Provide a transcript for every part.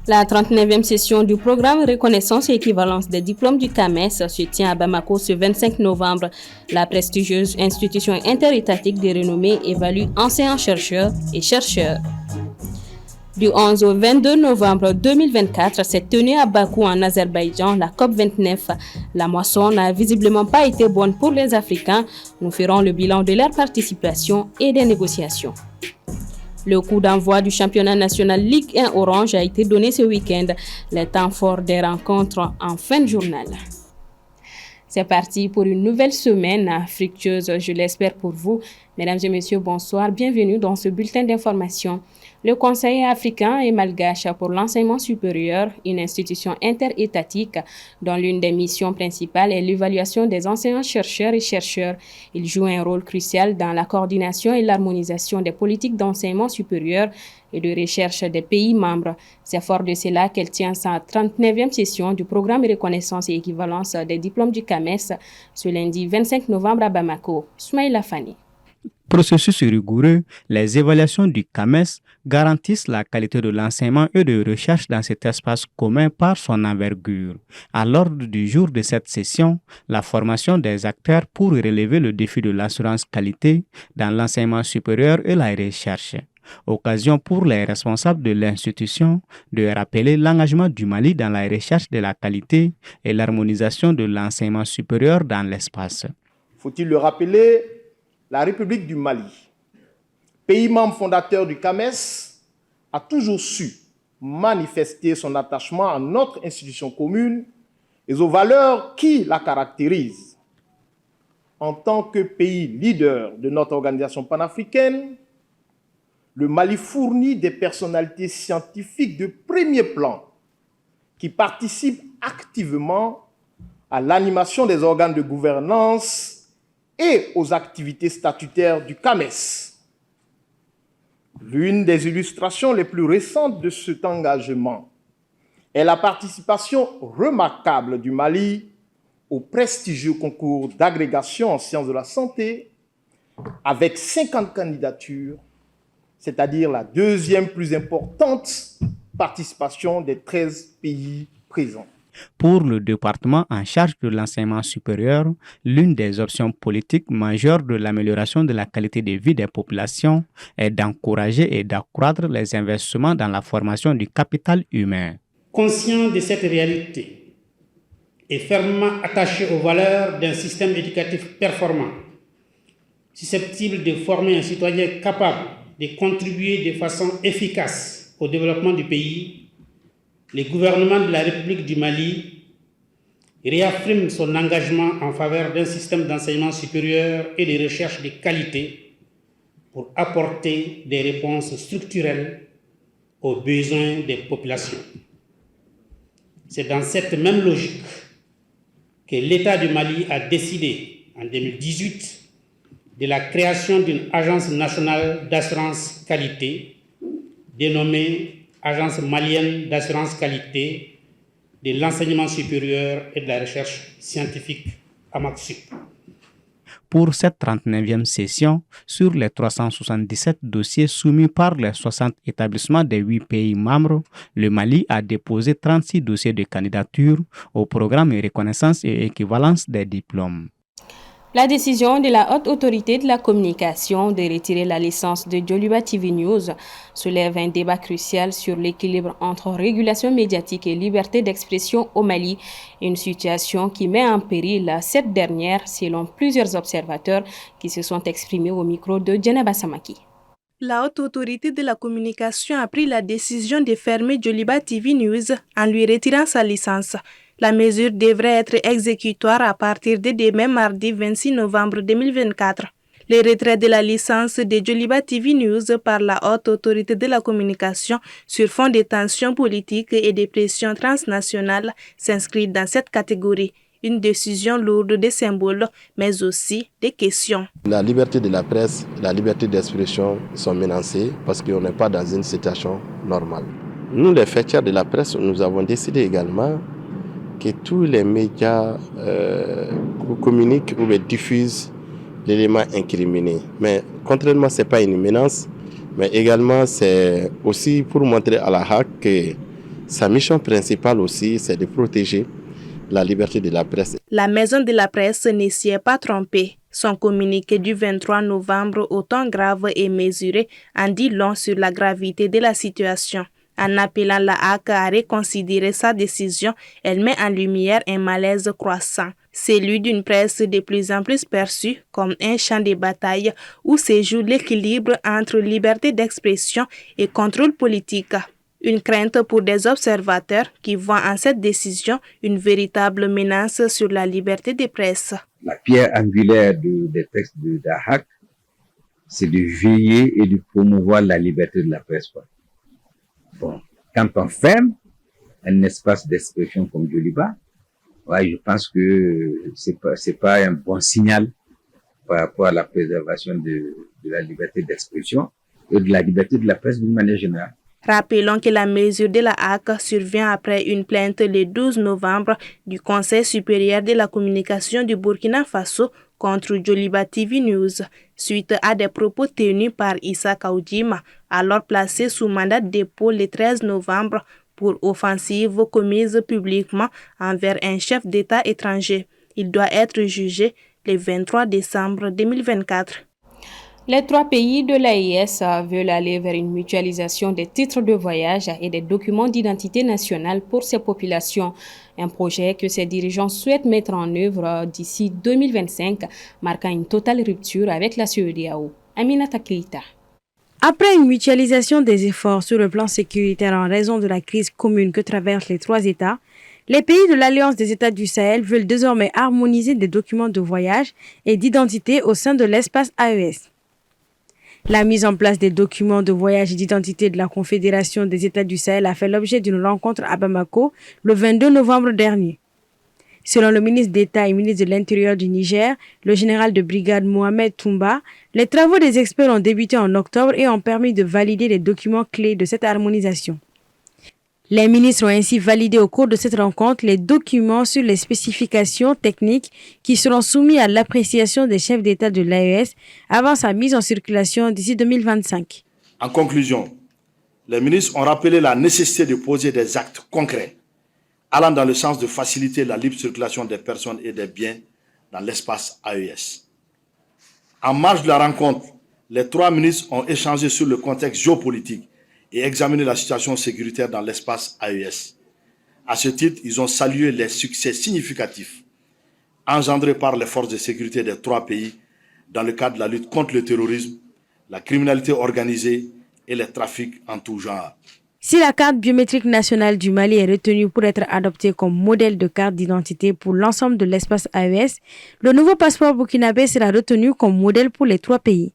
La 39e session du programme Reconnaissance et équivalence des diplômes du CAMES se tient à Bamako ce 25 novembre. La prestigieuse institution interétatique de renommée évalue enseignants-chercheurs et chercheurs. Du 11 au 22 novembre 2024 s'est tenue à Bakou en Azerbaïdjan la COP29. La moisson n'a visiblement pas été bonne pour les Africains. Nous ferons le bilan de leur participation et des négociations. Le coup d'envoi du championnat national Ligue 1 Orange a été donné ce week-end. Les temps forts des rencontres en fin de journal. C'est parti pour une nouvelle semaine fructueuse, je l'espère pour vous. Mesdames et messieurs, bonsoir. Bienvenue dans ce bulletin d'information. Le Conseil africain et malgache pour l'enseignement supérieur, une institution interétatique dont l'une des missions principales est l'évaluation des enseignants-chercheurs et chercheurs. Il joue un rôle crucial dans la coordination et l'harmonisation des politiques d'enseignement supérieur et de recherche des pays membres. C'est fort de cela qu'elle tient sa 39e session du programme Reconnaissance et équivalence des diplômes du CAMES ce lundi 25 novembre à Bamako. Soumaïla Fani. Processus rigoureux, les évaluations du CAMES garantissent la qualité de l'enseignement et de recherche dans cet espace commun par son envergure. À l'ordre du jour de cette session, la formation des acteurs pour relever le défi de l'assurance qualité dans l'enseignement supérieur et la recherche. Occasion pour les responsables de l'institution de rappeler l'engagement du Mali dans la recherche de la qualité et l'harmonisation de l'enseignement supérieur dans l'espace. Faut-il le rappeler, la République du Mali, pays membre fondateur du CAMES, a toujours su manifester son attachement à notre institution commune et aux valeurs qui la caractérisent. En tant que pays leader de notre organisation panafricaine, le Mali fournit des personnalités scientifiques de premier plan qui participent activement à l'animation des organes de gouvernance et aux activités statutaires du CAMES. L'une des illustrations les plus récentes de cet engagement est la participation remarquable du Mali au prestigieux concours d'agrégation en sciences de la santé avec 50 candidatures, c'est-à-dire la deuxième plus importante participation des 13 pays présents. Pour le département en charge de l'enseignement supérieur, l'une des options politiques majeures de l'amélioration de la qualité de vie des populations est d'encourager et d'accroître les investissements dans la formation du capital humain. Conscient de cette réalité et fermement attaché aux valeurs d'un système éducatif performant, susceptible de former un citoyen capable de contribuer de façon efficace au développement du pays, le gouvernement de la République du Mali réaffirme son engagement en faveur d'un système d'enseignement supérieur et de recherche de qualité pour apporter des réponses structurelles aux besoins des populations. C'est dans cette même logique que l'État du Mali a décidé en 2018 de la création d'une agence nationale d'assurance qualité dénommée Agence malienne d'assurance qualité de l'enseignement supérieur et de la recherche scientifique, AMAQSUP. Pour cette 39e session, sur les 377 dossiers soumis par les 60 établissements des 8 pays membres, le Mali a déposé 36 dossiers de candidature au programme Reconnaissance et équivalence des diplômes. La décision de la Haute Autorité de la Communication de retirer la licence de Djoliba TV News soulève un débat crucial sur l'équilibre entre régulation médiatique et liberté d'expression au Mali, une situation qui met en péril cette dernière selon plusieurs observateurs qui se sont exprimés au micro de Djenaba Samaki. La Haute Autorité de la Communication a pris la décision de fermer Djoliba TV News en lui retirant sa licence. La mesure devrait être exécutoire à partir de demain mardi 26 novembre 2024. Le retrait de la licence de Djoliba TV News par la Haute Autorité de la Communication sur fond de tensions politiques et de pressions transnationales s'inscrit dans cette catégorie. Une décision lourde de symboles, mais aussi de questions. La liberté de la presse, la liberté d'expression sont menacées parce qu'on n'est pas dans une situation normale. Nous, les fêtières de la presse, nous avons décidé également que tous les médias communiquent ou diffusent l'élément incriminé. Mais contrairement, ce n'est pas une menace, mais également c'est aussi pour montrer à la HAC que Sa mission principale aussi, c'est de protéger la liberté de la presse. La maison de la presse ne s'y est pas trompée. Son communiqué du 23 novembre au ton grave et mesuré en dit long sur la gravité de la situation. En appelant la HAC à reconsidérer sa décision, elle met en lumière un malaise croissant, celui d'une presse de plus en plus perçue comme un champ de bataille où se joue l'équilibre entre liberté d'expression et contrôle politique. Une crainte pour des observateurs qui voient en cette décision une véritable menace sur la liberté de presse. La pierre angulaire des textes de la HAC, c'est de veiller et de promouvoir la liberté de la presse. Bon, quand on ferme un espace d'expression comme Djoliba, je pense que c'est pas un bon signal par rapport à la préservation de la liberté d'expression et de la liberté de la presse d'une manière générale. Rappelons que la mesure de la HAC survient après une plainte le 12 novembre du Conseil supérieur de la communication du Burkina Faso contre Djoliba TV News, suite à des propos tenus par Issa Kaoudjima, alors placé sous mandat de dépôt le 13 novembre pour offensive commise publiquement envers un chef d'État étranger. Il doit être jugé le 23 décembre 2024. Les 3 pays de l'AES veulent aller vers une mutualisation des titres de voyage et des documents d'identité nationale pour ces populations. Un projet que ces dirigeants souhaitent mettre en œuvre d'ici 2025, marquant une totale rupture avec la CEDEAO. Aminata Keita. Après une mutualisation des efforts sur le plan sécuritaire en raison de la crise commune que traversent les 3 États, les pays de l'Alliance des États du Sahel veulent désormais harmoniser des documents de voyage et d'identité au sein de l'espace AES. La mise en place des documents de voyage et d'identité de la Confédération des États du Sahel a fait l'objet d'une rencontre à Bamako le 22 novembre dernier. Selon le ministre d'État et ministre de l'Intérieur du Niger, le général de brigade Mohamed Toumba, les travaux des experts ont débuté en octobre et ont permis de valider les documents clés de cette harmonisation. Les ministres ont ainsi validé au cours de cette rencontre les documents sur les spécifications techniques qui seront soumis à l'appréciation des chefs d'État de l'AES avant sa mise en circulation d'ici 2025. En conclusion, les ministres ont rappelé la nécessité de poser des actes concrets allant dans le sens de faciliter la libre circulation des personnes et des biens dans l'espace AES. En marge de la rencontre, les 3 ministres ont échangé sur le contexte géopolitique et examiner la situation sécuritaire dans l'espace AES. À ce titre, ils ont salué les succès significatifs engendrés par les forces de sécurité des 3 pays dans le cadre de la lutte contre le terrorisme, la criminalité organisée et les trafics en tout genre. Si la carte biométrique nationale du Mali est retenue pour être adoptée comme modèle de carte d'identité pour l'ensemble de l'espace AES, le nouveau passeport burkinabé sera retenu comme modèle pour les 3 pays.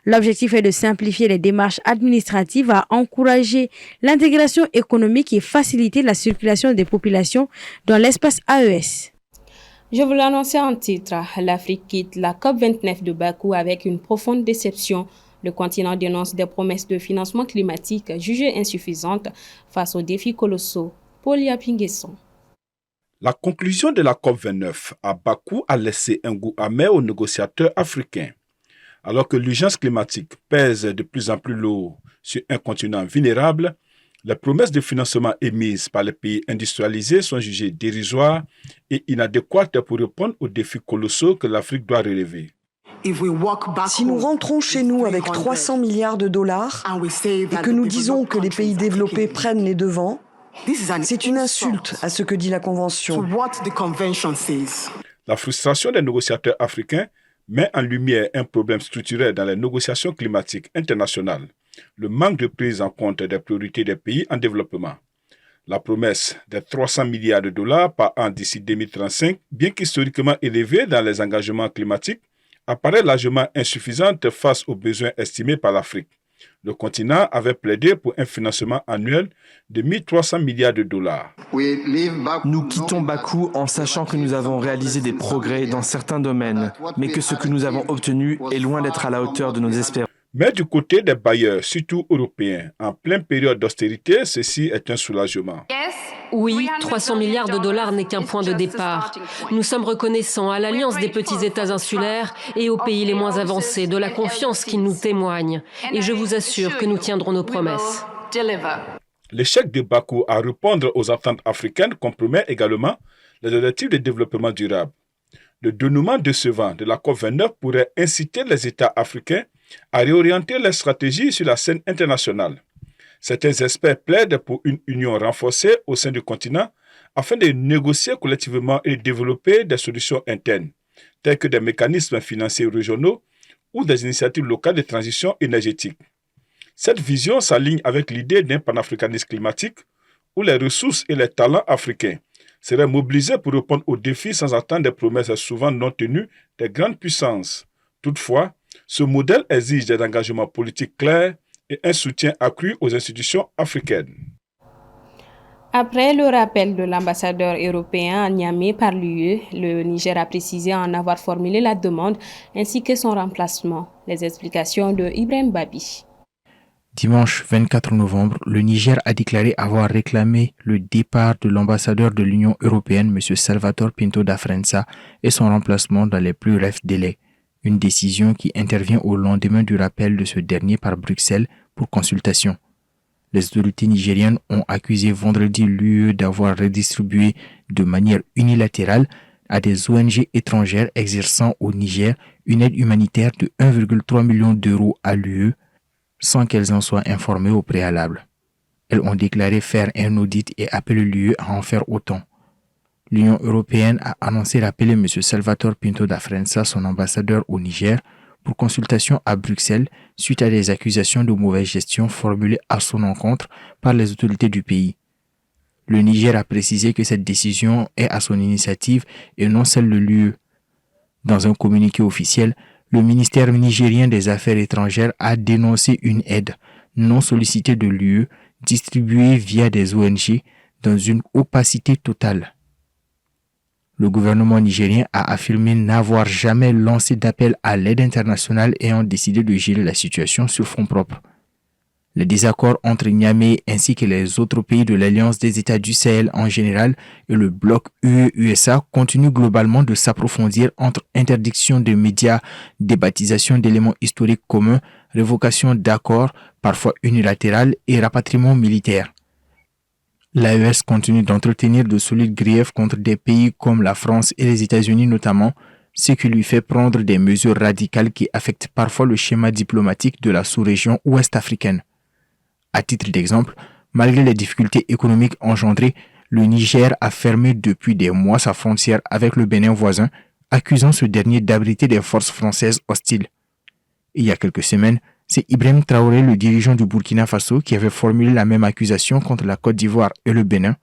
L'objectif est de simplifier les démarches administratives à encourager l'intégration économique et faciliter la circulation des populations dans l'espace AES. Je vous l'annonçais en titre, l'Afrique quitte la COP29 de Bakou avec une profonde déception. Le continent dénonce des promesses de financement climatique jugées insuffisantes face aux défis colossaux. Paul Yapinguesson. La conclusion de la COP29 à Bakou a laissé un goût amer aux négociateurs africains. Alors que l'urgence climatique pèse de plus en plus lourd sur un continent vulnérable, les promesses de financement émises par les pays industrialisés sont jugées dérisoires et inadéquates pour répondre aux défis colossaux que l'Afrique doit relever. Si nous rentrons chez nous avec 300 milliards de dollars et que nous disons que les pays développés prennent les devants, c'est une insulte à ce que dit la Convention. La frustration des négociateurs africains met en lumière un problème structurel dans les négociations climatiques internationales, le manque de prise en compte des priorités des pays en développement. La promesse des 300 milliards de dollars par an d'ici 2035, bien qu'historiquement élevée dans les engagements climatiques, apparaît largement insuffisante face aux besoins estimés par l'Afrique. Le continent avait plaidé pour un financement annuel de 1 300 milliards de dollars. Nous quittons Bakou en sachant que nous avons réalisé des progrès dans certains domaines, mais que ce que nous avons obtenu est loin d'être à la hauteur de nos espérances. Mais du côté des bailleurs, surtout européens, en pleine période d'austérité, ceci est un soulagement. Oui, 300 milliards de dollars n'est qu'un point de départ. Nous sommes reconnaissants à l'Alliance des petits États insulaires et aux pays les moins avancés de la confiance qu'ils nous témoignent. Et je vous assure que nous tiendrons nos promesses. L'échec de Bakou à répondre aux attentes africaines compromet également les objectifs de développement durable. Le dénouement décevant de la COP29 pourrait inciter les États africains à réorienter leurs stratégies sur la scène internationale. Certains experts plaident pour une union renforcée au sein du continent afin de négocier collectivement et de développer des solutions internes, telles que des mécanismes financiers régionaux ou des initiatives locales de transition énergétique. Cette vision s'aligne avec l'idée d'un panafricanisme climatique où les ressources et les talents africains seraient mobilisés pour répondre aux défis sans attendre des promesses souvent non tenues des grandes puissances. Toutefois, ce modèle exige des engagements politiques clairs et un soutien accru aux institutions africaines. Après le rappel de l'ambassadeur européen à Niamey par l'UE, le Niger a précisé en avoir formulé la demande ainsi que son remplacement. Les explications de Ibrahim Babi. Dimanche 24 novembre, le Niger a déclaré avoir réclamé le départ de l'ambassadeur de l'Union européenne, M. Salvatore Pinto da França, et son remplacement dans les plus brefs délais. Une décision qui intervient au lendemain du rappel de ce dernier par Bruxelles pour consultation. Les autorités nigériennes ont accusé vendredi l'UE d'avoir redistribué de manière unilatérale à des ONG étrangères exerçant au Niger une aide humanitaire de 1,3 million d'euros à l'UE sans qu'elles en soient informées au préalable. Elles ont déclaré faire un audit et appelé l'UE à en faire autant. L'Union européenne a annoncé rappeler M. Salvatore Pinto da França, son ambassadeur au Niger, pour consultation à Bruxelles suite à des accusations de mauvaise gestion formulées à son encontre par les autorités du pays. Le Niger a précisé que cette décision est à son initiative et non celle de l'UE. Dans un communiqué officiel, le ministère nigérien des Affaires étrangères a dénoncé une aide non sollicitée de l'UE distribuée via des ONG dans une opacité totale. Le gouvernement nigérien a affirmé n'avoir jamais lancé d'appel à l'aide internationale et a décidé de gérer la situation sur fonds propres. Les désaccords entre Niamey ainsi que les autres pays de l'Alliance des États du Sahel en général et le bloc UE-USA continuent globalement de s'approfondir entre interdiction des médias, débaptisation d'éléments historiques communs, révocation d'accords, parfois unilatérales, et rapatriement militaire. L'AES continue d'entretenir de solides griefs contre des pays comme la France et les États-Unis notamment, ce qui lui fait prendre des mesures radicales qui affectent parfois le schéma diplomatique de la sous-région ouest africaine. À titre d'exemple, malgré les difficultés économiques engendrées, le Niger a fermé depuis des mois sa frontière avec le Bénin voisin, accusant ce dernier d'abriter des forces françaises hostiles. Il y a quelques semaines, c'est Ibrahim Traoré, le dirigeant du Burkina Faso, qui avait formulé la même accusation contre la Côte d'Ivoire et le Bénin.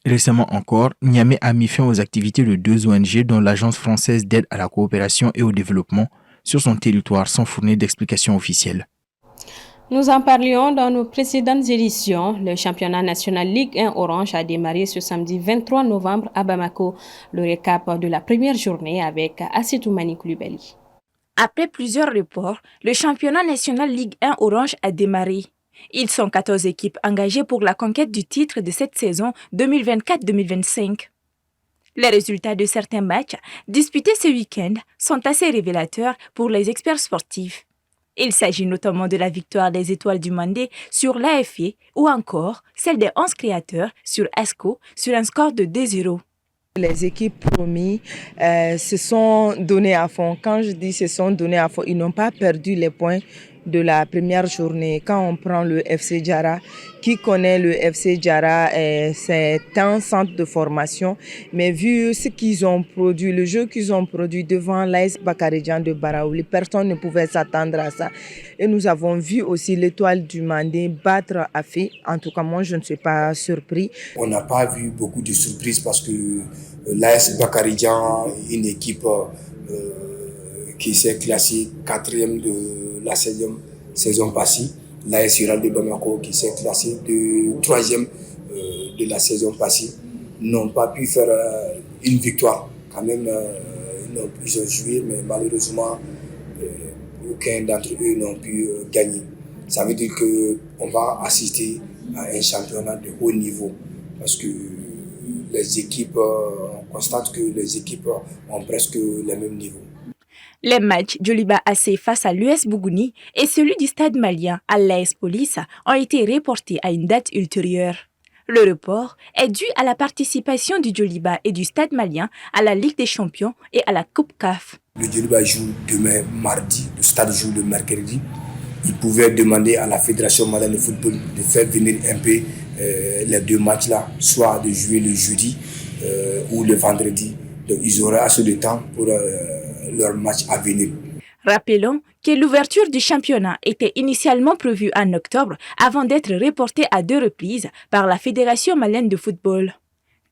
Récemment encore, Niamey a mis fin aux activités de 2 ONG dont l'Agence française d'aide à la coopération et au développement sur son territoire sans fournir d'explications officielles. Nous en parlions dans nos précédentes éditions. Le championnat national Ligue 1 Orange a démarré ce samedi 23 novembre à Bamako. Le récap de la première journée avec Assetoumani Koulibaly. Après plusieurs reports, le championnat national Ligue 1 Orange a démarré. Ils sont 14 équipes engagées pour la conquête du titre de cette saison 2024-2025. Les résultats de certains matchs disputés ce week-end sont assez révélateurs pour les experts sportifs. Il s'agit notamment de la victoire des Étoiles du Mandé sur l'AFC ou encore celle des 11 créateurs sur ASCO sur un score de 2-0. Les équipes promis se sont données à fond. Quand je dis se sont données à fond, ils n'ont pas perdu les points de la première journée. Quand on prend le FC Djara, qui connaît le FC Djara, c'est un centre de formation, mais vu ce qu'ils ont produit, le jeu qu'ils ont produit devant l'AS Bakaridjan de Baraouli, personne ne pouvait s'attendre à ça. Et nous avons vu aussi l'Étoile du Mandé battre Afé. En tout cas, moi, je ne suis pas surpris. On n'a pas vu beaucoup de surprises parce que l'AS Bakaridjan, une équipe qui s'est classée 4e de la 16e saison passée. L'AS Ural de Bamako qui s'est classée de 3e de la saison passée n'ont pas pu faire une victoire. Quand même, ils ont joué, mais malheureusement, aucun d'entre eux n'ont pu gagner. Ça veut dire qu'on va assister à un championnat de haut niveau parce que les équipes, on constate que les équipes ont presque le même niveau. Les matchs Djoliba AC face à l'US Bougouni et celui du stade malien à l'AS Police ont été reportés à une date ultérieure. Le report est dû à la participation du Djoliba et du stade malien à la Ligue des Champions et à la Coupe CAF. Le Djoliba joue demain mardi, le stade joue le mercredi. Ils pouvaient demander à la Fédération malienne de football de faire venir un peu les deux matchs-là, soit de jouer le jeudi ou le vendredi. Donc ils auraient assez de temps pour leur match à venir. Rappelons que l'ouverture du championnat était initialement prévue en octobre avant d'être reportée à 2 reprises par la Fédération malienne de football.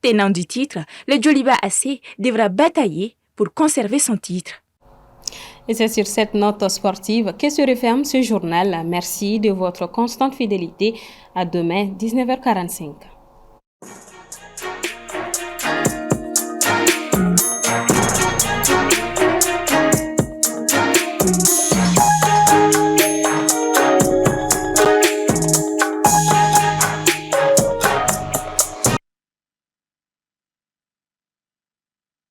Tenant du titre, le Djoliba AC devra batailler pour conserver son titre. Et c'est sur cette note sportive que se referme ce journal. Merci de votre constante fidélité. À demain, 19h45.